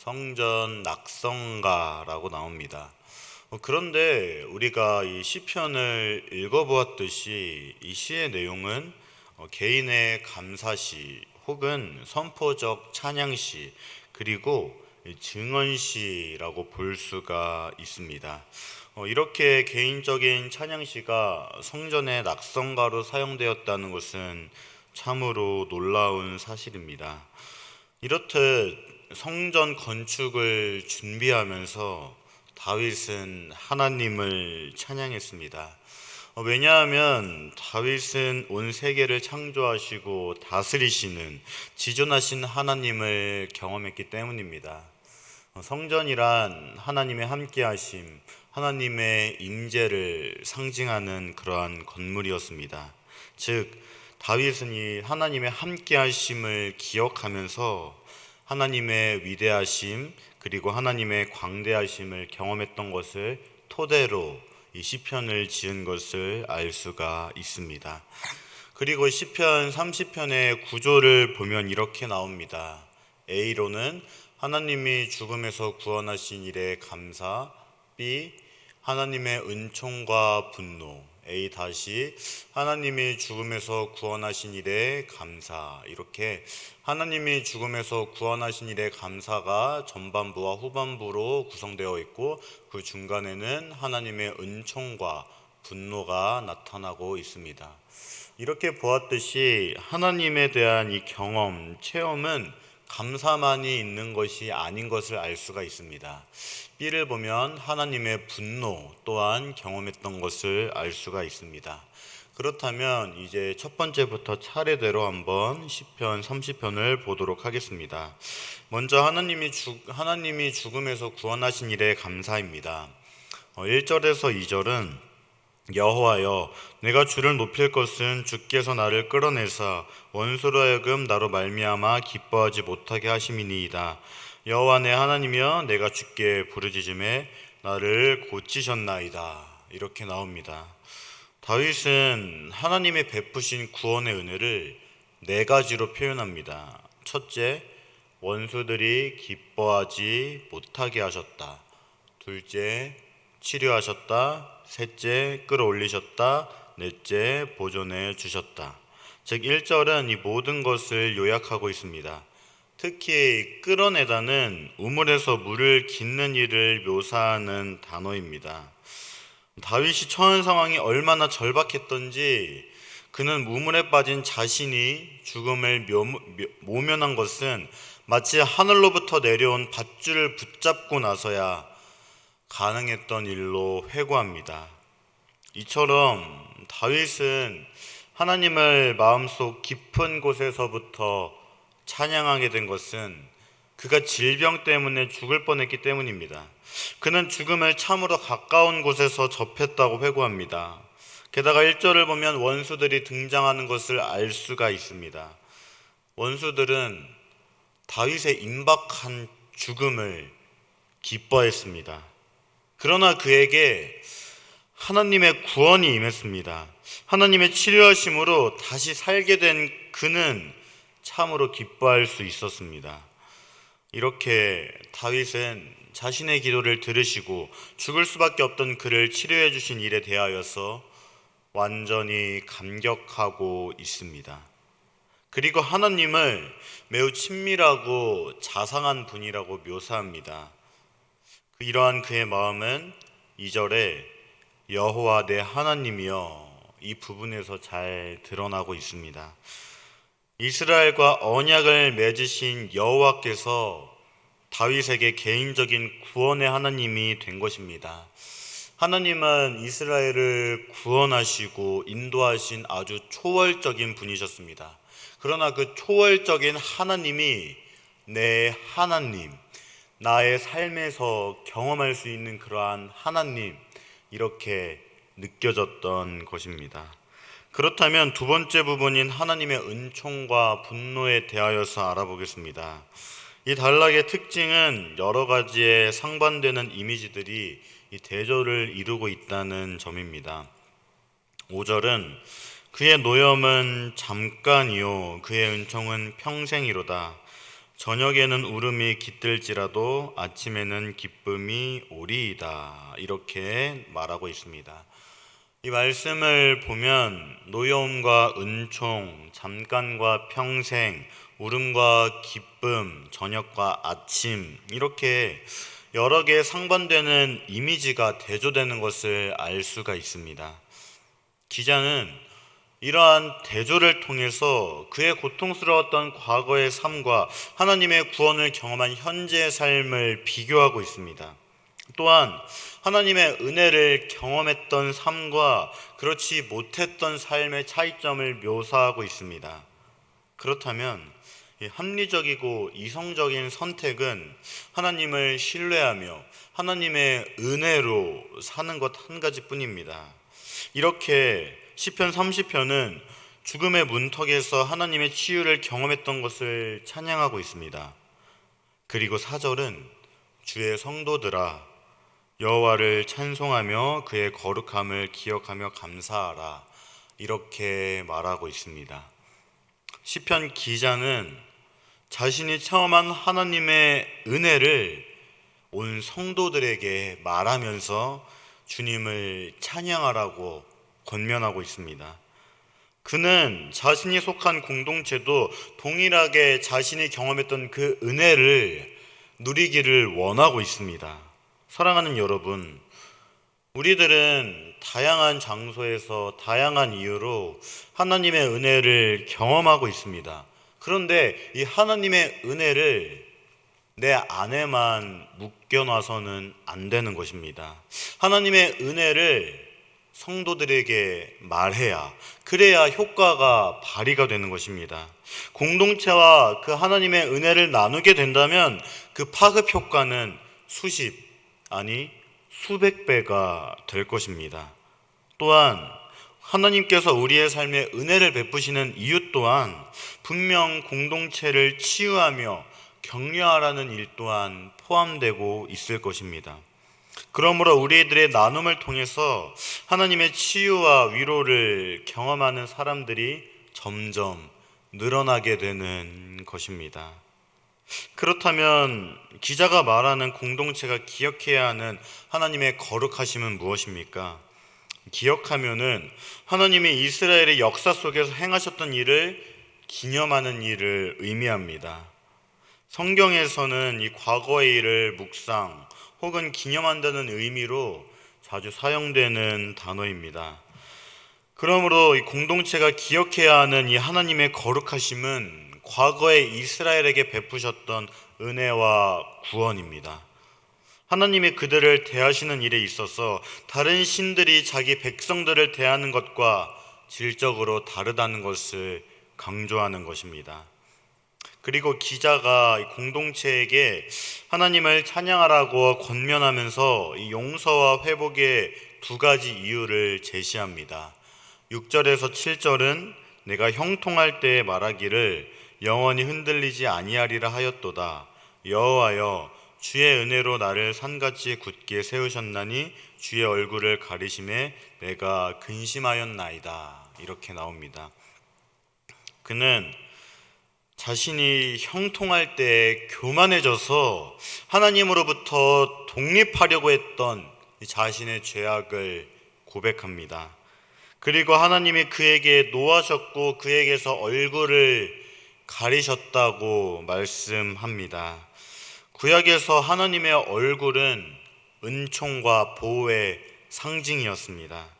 성전 낙성가라고 나옵니다. 그런데 우리가 이 시편을 읽어보았듯이 이 시의 내용은 개인의 감사시 혹은 선포적 찬양시 그리고 증언시라고 볼 수가 있습니다. 이렇게 개인적인 찬양시가 성전의 낙성가로 사용되었다는 것은 참으로 놀라운 사실입니다. 이렇듯 성전 건축을 준비하면서 다윗은 하나님을 찬양했습니다. 왜냐하면 다윗은 온 세계를 창조하시고 다스리시는 지존하신 하나님을 경험했기 때문입니다. 성전이란 하나님의 함께하심, 하나님의 임재를 상징하는 그러한 건물이었습니다. 즉 다윗은 이 하나님의 함께하심을 기억하면서 하나님의 위대하심 그리고 하나님의 광대하심을 경험했던 것을 토대로 이 시편을 지은 것을 알 수가 있습니다. 그리고 시편 30편의 구조를 보면 이렇게 나옵니다. A로는 하나님이 죽음에서 구원하신 일에 감사, B 하나님의 은총과 분노, A 다시 하나님이 죽음에서 구원하신 일에 감사. 이렇게 하나님이 죽음에서 구원하신 일에 감사가 전반부와 후반부로 구성되어 있고 그 중간에는 하나님의 은총과 분노가 나타나고 있습니다. 이렇게 보았듯이 하나님에 대한 이 경험, 체험은 감사만이 있는 것이 아닌 것을 알 수가 있습니다. B를 보면 하나님의 분노 또한 경험했던 것을 알 수가 있습니다. 그렇다면 이제 첫 번째부터 차례대로 한번 시편 30편을 보도록 하겠습니다. 먼저 하나님이 죽음에서 구원하신 일에 감사입니다. 1절에서 2절은 여호와여 내가 주를 높일 것은 주께서 나를 끌어내사 원수로 하여금 나로 말미암아 기뻐하지 못하게 하심이니이다. 여호와 내 하나님이여 내가 주께 부르짖음에 나를 고치셨나이다. 이렇게 나옵니다. 다윗은 하나님의 베푸신 구원의 은혜를 네 가지로 표현합니다. 첫째, 원수들이 기뻐하지 못하게 하셨다. 둘째, 치료하셨다. 셋째, 끌어올리셨다. 넷째, 보존해 주셨다. 즉 1절은 이 모든 것을 요약하고 있습니다. 특히 끌어내다는 우물에서 물을 깃는 일을 묘사하는 단어입니다. 다윗이 처한 상황이 얼마나 절박했던지 그는 우물에 빠진 자신이 죽음을 모면한 것은 마치 하늘로부터 내려온 밧줄을 붙잡고 나서야 가능했던 일로 회고합니다. 이처럼 다윗은 하나님을 마음속 깊은 곳에서부터 찬양하게 된 것은 그가 질병 때문에 죽을 뻔했기 때문입니다. 그는 죽음을 참으로 가까운 곳에서 접했다고 회고합니다. 게다가 1절을 보면 원수들이 등장하는 것을 알 수가 있습니다. 원수들은 다윗의 임박한 죽음을 기뻐했습니다. 그러나 그에게 하나님의 구원이 임했습니다. 하나님의 치료하심으로 다시 살게 된 그는 참으로 기뻐할 수 있었습니다. 이렇게 다윗은 자신의 기도를 들으시고 죽을 수밖에 없던 그를 치료해 주신 일에 대하여서 완전히 감격하고 있습니다. 그리고 하나님을 매우 친밀하고 자상한 분이라고 묘사합니다. 이러한 그의 마음은 2절에 여호와 내 하나님이여 이 부분에서 잘 드러나고 있습니다. 이스라엘과 언약을 맺으신 여호와께서 다윗에게 개인적인 구원의 하나님이 된 것입니다. 하나님은 이스라엘을 구원하시고 인도하신 아주 초월적인 분이셨습니다. 그러나 그 초월적인 하나님이 내 하나님, 나의 삶에서 경험할 수 있는 그러한 하나님, 이렇게 느껴졌던 것입니다. 그렇다면 두 번째 부분인 하나님의 은총과 분노에 대하여서 알아보겠습니다. 이 단락의 특징은 여러 가지의 상반되는 이미지들이 이 대조를 이루고 있다는 점입니다. 5절은 그의 노염은 잠깐이요 그의 은총은 평생이로다. 저녁에는 울음이 깃들지라도 아침에는 기쁨이 오리이다. 이렇게 말하고 있습니다. 이 말씀을 보면 노여움과 은총, 잠깐과 평생, 울음과 기쁨, 저녁과 아침 이렇게 여러 개의 상반되는 이미지가 대조되는 것을 알 수가 있습니다. 기자는 이러한 대조를 통해서 그의 고통스러웠던 과거의 삶과 하나님의 구원을 경험한 현재의 삶을 비교하고 있습니다. 또한 하나님의 은혜를 경험했던 삶과 그렇지 못했던 삶의 차이점을 묘사하고 있습니다. 그렇다면 이 합리적이고 이성적인 선택은 하나님을 신뢰하며 하나님의 은혜로 사는 것 한 가지뿐입니다. 이렇게 시편 30편은 죽음의 문턱에서 하나님의 치유를 경험했던 것을 찬양하고 있습니다. 그리고 4절은 주의 성도들아 여호와를 찬송하며 그의 거룩함을 기억하며 감사하라 이렇게 말하고 있습니다. 시편 기자는 자신이 체험한 하나님의 은혜를 온 성도들에게 말하면서 주님을 찬양하라고 권면하고 있습니다. 그는 자신이 속한 공동체도 동일하게 자신이 경험했던 그 은혜를 누리기를 원하고 있습니다. 사랑하는 여러분, 우리들은 다양한 장소에서 다양한 이유로 하나님의 은혜를 경험하고 있습니다. 그런데 이 하나님의 은혜를 내 안에만 묶여놔서는 안 되는 것입니다. 하나님의 은혜를 성도들에게 말해야, 그래야 효과가 발휘가 되는 것입니다. 공동체와 그 하나님의 은혜를 나누게 된다면 그 파급 효과는 수십, 아니 수백 배가 될 것입니다. 또한 하나님께서 우리의 삶에 은혜를 베푸시는 이유 또한 분명 공동체를 치유하며 격려하라는 일 또한 포함되고 있을 것입니다. 그러므로 우리들의 나눔을 통해서 하나님의 치유와 위로를 경험하는 사람들이 점점 늘어나게 되는 것입니다. 그렇다면 기자가 말하는 공동체가 기억해야 하는 하나님의 거룩하심은 무엇입니까? 기억하면은 하나님이 이스라엘의 역사 속에서 행하셨던 일을 기념하는 일을 의미합니다. 성경에서는 이 과거의 일을 묵상 혹은 기념한다는 의미로 자주 사용되는 단어입니다. 그러므로 이 공동체가 기억해야 하는 이 하나님의 거룩하심은 과거에 이스라엘에게 베푸셨던 은혜와 구원입니다. 하나님이 그들을 대하시는 일에 있어서 다른 신들이 자기 백성들을 대하는 것과 질적으로 다르다는 것을 강조하는 것입니다. 그리고 기자가 공동체에게 하나님을 찬양하라고 권면하면서 이 용서와 회복의 두 가지 이유를 제시합니다. 6절에서 7절은 내가 형통할 때에 말하기를 영원히 흔들리지 아니하리라 하였도다. 여호와여 주의 은혜로 나를 산같이 굳게 세우셨나니 주의 얼굴을 가리심에 내가 근심하였나이다. 이렇게 나옵니다. 그는 자신이 형통할 때 교만해져서 하나님으로부터 독립하려고 했던 자신의 죄악을 고백합니다. 그리고 하나님이 그에게 노하셨고 그에게서 얼굴을 가리셨다고 말씀합니다. 구약에서 하나님의 얼굴은 은총과 보호의 상징이었습니다.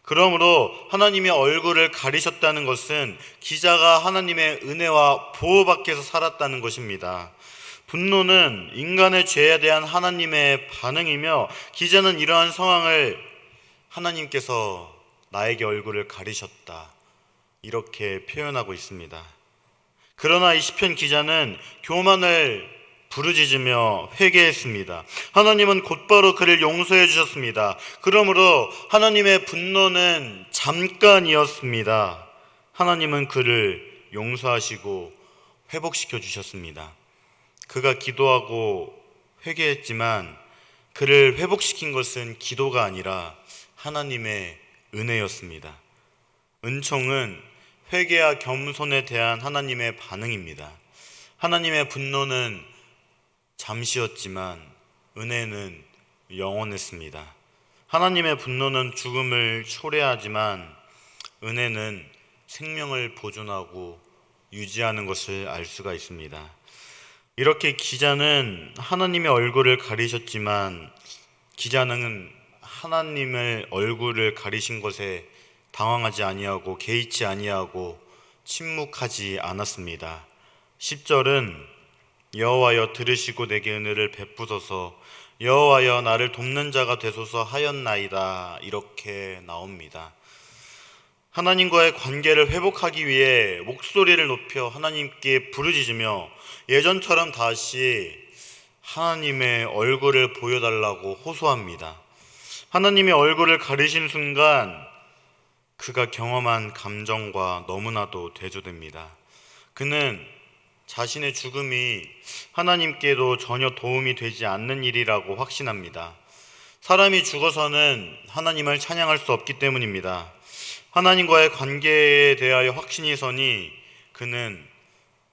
그러므로 하나님의 얼굴을 가리셨다는 것은 기자가 하나님의 은혜와 보호 밖에서 살았다는 것입니다. 분노는 인간의 죄에 대한 하나님의 반응이며 기자는 이러한 상황을 하나님께서 나에게 얼굴을 가리셨다 이렇게 표현하고 있습니다. 그러나 이 시편 기자는 교만을 부르짖으며 회개했습니다. 하나님은 곧바로 그를 용서해 주셨습니다. 그러므로 하나님의 분노는 잠깐이었습니다. 하나님은 그를 용서하시고 회복시켜 주셨습니다. 그가 기도하고 회개했지만 그를 회복시킨 것은 기도가 아니라 하나님의 은혜였습니다. 은총은 회개와 겸손에 대한 하나님의 반응입니다. 하나님의 분노는 잠시였지만 은혜는 영원했습니다. 하나님의 분노는 죽음을 초래하지만 은혜는 생명을 보존하고 유지하는 것을 알 수가 있습니다. 이렇게 기자는 하나님의 얼굴을 가리셨지만 기자는 하나님의 얼굴을 가리신 것에 당황하지 아니하고 개의치 아니하고 침묵하지 않았습니다. 10절은 여호와여 들으시고 내게 은혜를 베푸소서 여호와여 나를 돕는 자가 되소서 하였나이다, 이렇게 나옵니다. 하나님과의 관계를 회복하기 위해 목소리를 높여 하나님께 부르짖으며 예전처럼 다시 하나님의 얼굴을 보여달라고 호소합니다. 하나님의 얼굴을 가리신 순간 그가 경험한 감정과 너무나도 대조됩니다. 그는 자신의 죽음이 하나님께도 전혀 도움이 되지 않는 일이라고 확신합니다. 사람이 죽어서는 하나님을 찬양할 수 없기 때문입니다. 하나님과의 관계에 대하여 확신이 서니 그는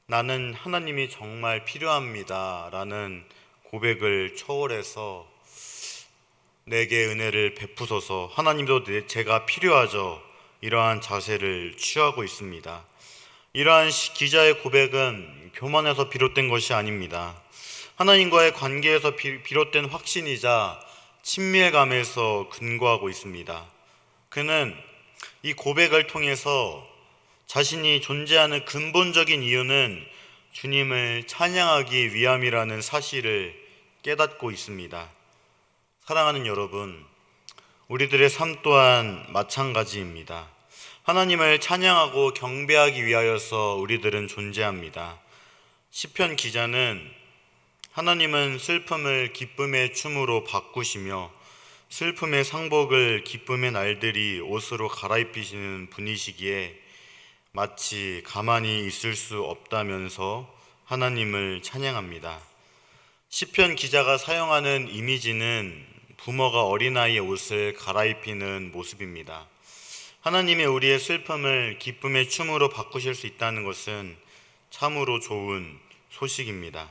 나는 하나님이 정말 필요합니다 라는 고백을 초월해서 내게 은혜를 베푸소서, 하나님도 제가 필요하죠, 이러한 자세를 취하고 있습니다. 이러한 기자의 고백은 교만에서 비롯된 것이 아닙니다. 하나님과의 관계에서 비롯된 확신이자 친밀감에서 근거하고 있습니다. 그는 이 고백을 통해서 자신이 존재하는 근본적인 이유는 주님을 찬양하기 위함이라는 사실을 깨닫고 있습니다. 사랑하는 여러분, 우리들의 삶 또한 마찬가지입니다. 하나님을 찬양하고 경배하기 위하여서 우리들은 존재합니다. 시편 기자는 하나님은 슬픔을 기쁨의 춤으로 바꾸시며 슬픔의 상복을 기쁨의 날들이 옷으로 갈아입히시는 분이시기에 마치 가만히 있을 수 없다면서 하나님을 찬양합니다. 시편 기자가 사용하는 이미지는 부모가 어린아이의 옷을 갈아입히는 모습입니다. 하나님이 우리의 슬픔을 기쁨의 춤으로 바꾸실 수 있다는 것은 참으로 좋은 소식입니다.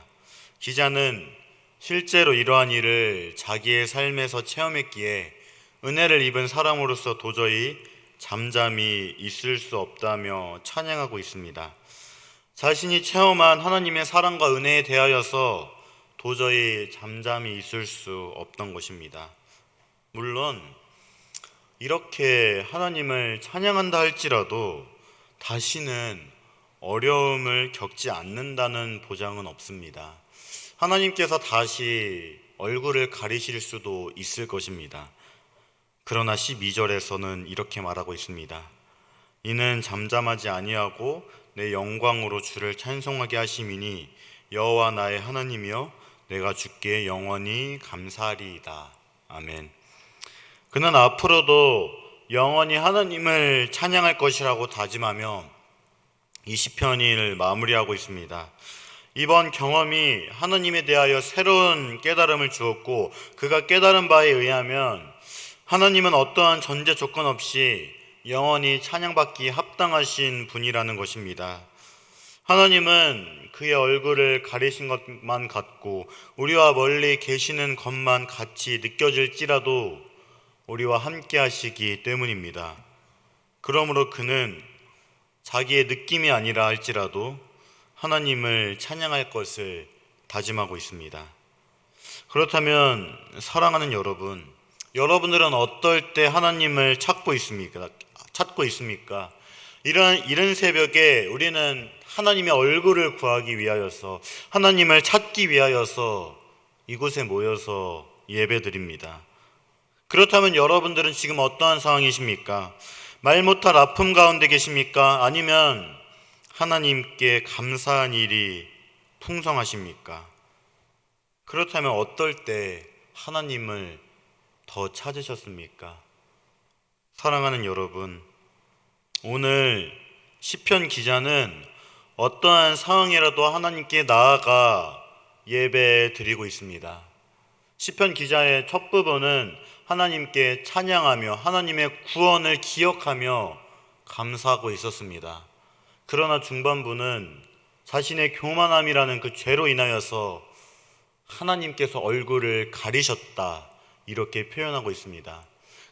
기자는 실제로 이러한 일을 자기의 삶에서 체험했기에 은혜를 입은 사람으로서 도저히 잠잠히 있을 수 없다며 찬양하고 있습니다. 자신이 체험한 하나님의 사랑과 은혜에 대하여서 도저히 잠잠히 있을 수 없던 것입니다. 물론 이렇게 하나님을 찬양한다 할지라도 다시는 어려움을 겪지 않는다는 보장은 없습니다. 하나님께서 다시 얼굴을 가리실 수도 있을 것입니다. 그러나 12절에서는 이렇게 말하고 있습니다. 이는 잠잠하지 아니하고 내 영광으로 주를 찬송하게 하심이니 여호와 나의 하나님이여 내가 주께 영원히 감사하리이다. 아멘. 그는 앞으로도 영원히 하나님을 찬양할 것이라고 다짐하며 이 시편을 마무리하고 있습니다. 이번 경험이 하나님에 대하여 새로운 깨달음을 주었고 그가 깨달은 바에 의하면 하나님은 어떠한 전제 조건 없이 영원히 찬양받기 합당하신 분이라는 것입니다. 하나님은 그의 얼굴을 가리신 것만 같고 우리와 멀리 계시는 것만 같이 느껴질지라도 우리와 함께 하시기 때문입니다. 그러므로 그는 자기의 느낌이 아니라 할지라도 하나님을 찬양할 것을 다짐하고 있습니다. 그렇다면 사랑하는 여러분, 여러분들은 어떨 때 하나님을 찾고 있습니까? 이런 새벽에 우리는 하나님의 얼굴을 구하기 위하여서 하나님을 찾기 위하여서 이곳에 모여서 예배드립니다. 그렇다면 여러분들은 지금 어떠한 상황이십니까? 말 못할 아픔 가운데 계십니까? 아니면 하나님께 감사한 일이 풍성하십니까? 그렇다면 어떨 때 하나님을 더 찾으셨습니까? 사랑하는 여러분, 오늘 시편 기자는 어떠한 상황이라도 하나님께 나아가 예배 드리고 있습니다. 시편 기자의 첫 부분은 하나님께 찬양하며 하나님의 구원을 기억하며 감사하고 있었습니다. 그러나 중반부는 자신의 교만함이라는 그 죄로 인하여서 하나님께서 얼굴을 가리셨다, 이렇게 표현하고 있습니다.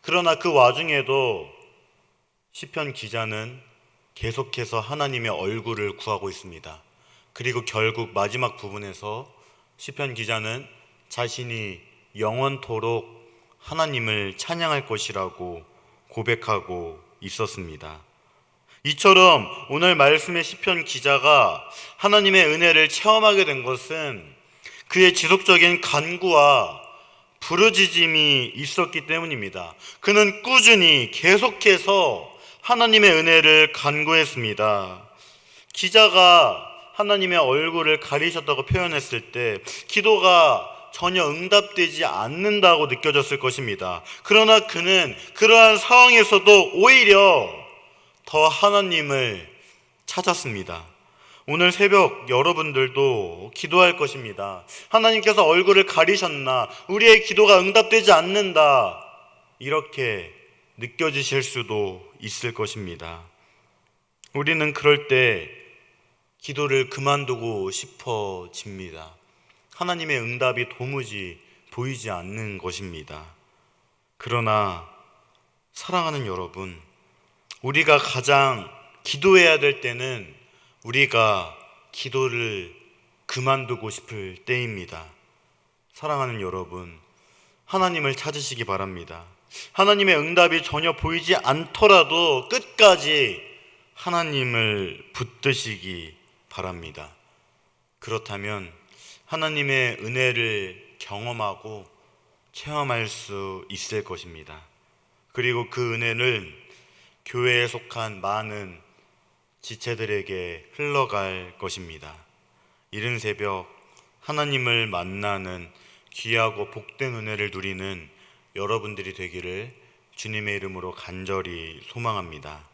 그러나 그 와중에도 시편 기자는 계속해서 하나님의 얼굴을 구하고 있습니다. 그리고 결국 마지막 부분에서 시편 기자는 자신이 영원토록 하나님을 찬양할 것이라고 고백하고 있었습니다. 이처럼 오늘 말씀의 시편 기자가 하나님의 은혜를 체험하게 된 것은 그의 지속적인 간구와 부르짖음이 있었기 때문입니다. 그는 꾸준히 계속해서 하나님의 은혜를 간구했습니다. 기자가 하나님의 얼굴을 가리셨다고 표현했을 때 기도가 전혀 응답되지 않는다고 느껴졌을 것입니다. 그러나 그는 그러한 상황에서도 오히려 더 하나님을 찾았습니다. 오늘 새벽 여러분들도 기도할 것입니다. 하나님께서 얼굴을 가리셨나, 우리의 기도가 응답되지 않는다, 이렇게 느껴지실 수도 있을 것입니다. 우리는 그럴 때 기도를 그만두고 싶어집니다. 하나님의 응답이 도무지 보이지 않는 것입니다. 그러나 사랑하는 여러분, 우리가 가장 기도해야 될 때는 우리가 기도를 그만두고 싶을 때입니다. 사랑하는 여러분, 하나님을 찾으시기 바랍니다. 하나님의 응답이 전혀 보이지 않더라도 끝까지 하나님을 붙드시기 바랍니다. 그렇다면 하나님의 은혜를 경험하고 체험할 수 있을 것입니다. 그리고 그 은혜는 교회에 속한 많은 지체들에게 흘러갈 것입니다. 이른 새벽 하나님을 만나는 귀하고 복된 은혜를 누리는 여러분들이 되기를 주님의 이름으로 간절히 소망합니다.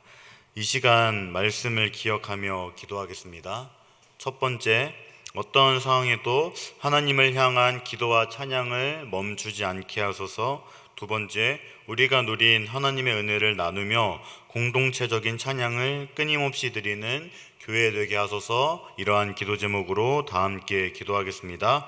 이 시간 말씀을 기억하며 기도하겠습니다. 첫 번째, 어떤 상황에도 하나님을 향한 기도와 찬양을 멈추지 않게 하소서. 두 번째, 우리가 누린 하나님의 은혜를 나누며 공동체적인 찬양을 끊임없이 드리는 교회 되게 하소서. 이러한 기도 제목으로 다 함께 기도하겠습니다.